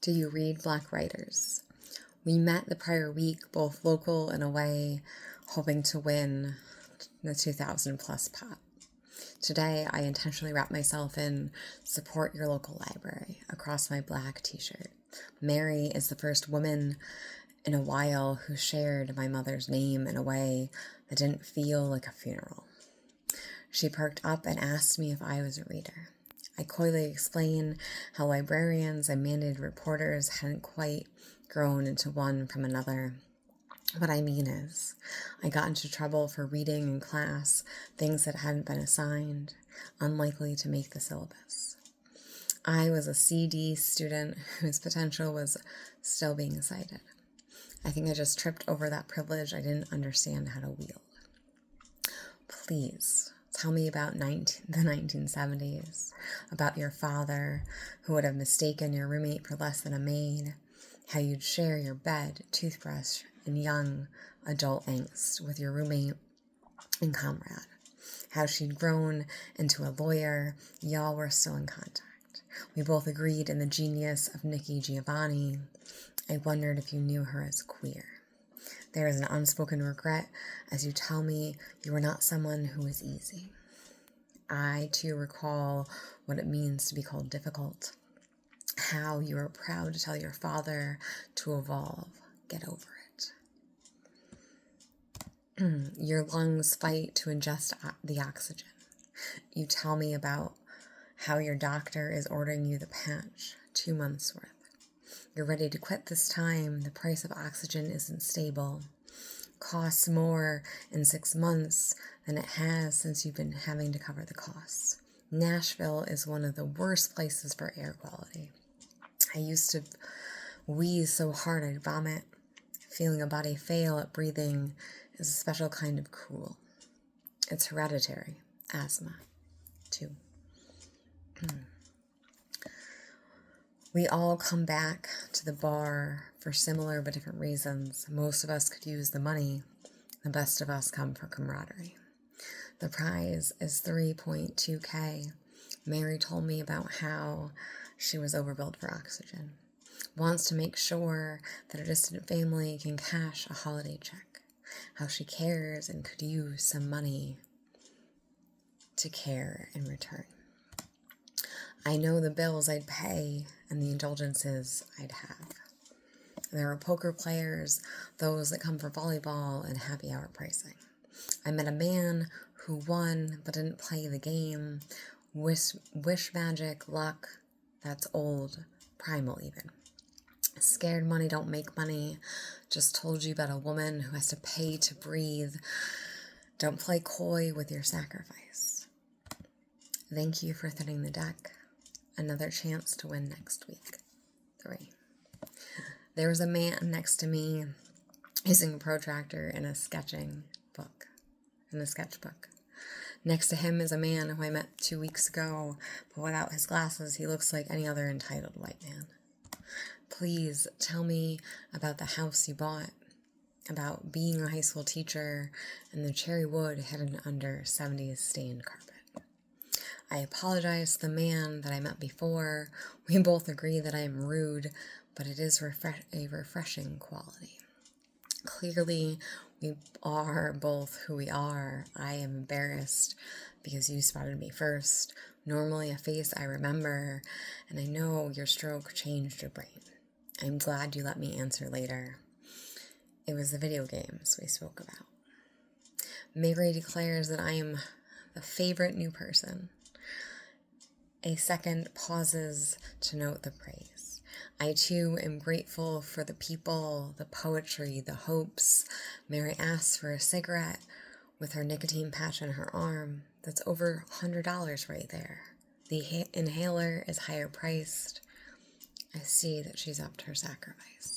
Do you read Black writers? We met the prior week, both local and away, hoping to win the 2000 plus pot. Today, I intentionally wrap myself in support your local library across my black t-shirt. Mary is the first woman in a while who shared my mother's name in a way that didn't feel like a funeral. She perked up and asked me if I was a reader. I coyly explained how librarians and mandated reporters hadn't quite grown into one from another. What I mean is, I got into trouble for reading in class things that hadn't been assigned, unlikely to make the syllabus. I was a CD student whose potential was still being cited. I think I just tripped over that privilege I didn't understand how to wield. Please, tell me about the 1970s, about your father who would have mistaken your roommate for less than a maid, how you'd share your bed, toothbrush, and young adult angst with your roommate and comrade, how she'd grown into a lawyer, y'all were still in contact. We both agreed in the genius of Nikki Giovanni. I wondered if you knew her as queer. There is an unspoken regret as you tell me you were not someone who was easy. I, too, recall what it means to be called difficult, how you were proud to tell your father to evolve, get over it. Your lungs fight to ingest the oxygen. You tell me about how your doctor is ordering you the patch, 2 months worth. You're ready to quit this time. The price of oxygen isn't stable. Costs more in 6 months than it has since you've been having to cover the costs. Nashville is one of the worst places for air quality. I used to wheeze so hard I'd vomit. Feeling a body fail at breathing is a special kind of cruel. It's hereditary. Asthma, too. We all come back to the bar for similar but different reasons. Most of us could use the money. The best of us come for camaraderie. The prize is $3.2K. Mary told me about how she was overbilled for oxygen. Wants to make sure that a distant family can cash a holiday check. How she cares and could use some money to care in return. I know the bills I'd pay and the indulgences I'd have. There are poker players, those that come for volleyball and happy hour pricing. I met a man who won but didn't play the game. Wish magic, luck, that's old, primal even. Scared money don't make money. Just told you about a woman who has to pay to breathe. Don't play coy with your sacrifice. Thank you for thinning the deck. Another chance to win next week. 3. There was a man next to me using a protractor in a sketchbook. Next to him is a man who I met 2 weeks ago, but without his glasses, he looks like any other entitled white man. Please tell me about the house you bought, about being a high school teacher, and the cherry wood hidden under 70s stained carpet. I apologize to the man that I met before. We both agree that I am rude, but it is a refreshing quality. Clearly, we are both who we are. I am embarrassed because you spotted me first. Normally a face I remember, and I know your stroke changed your brain. I'm glad you let me answer later. It was the video games we spoke about. Mary declares that I am the favorite new person. A second pauses to note the praise. I, too, am grateful for the people, the poetry, the hopes. Mary asks for a cigarette with her nicotine patch on her arm. That's over $100 right there. The inhaler is higher priced. I see that she's upped her sacrifice.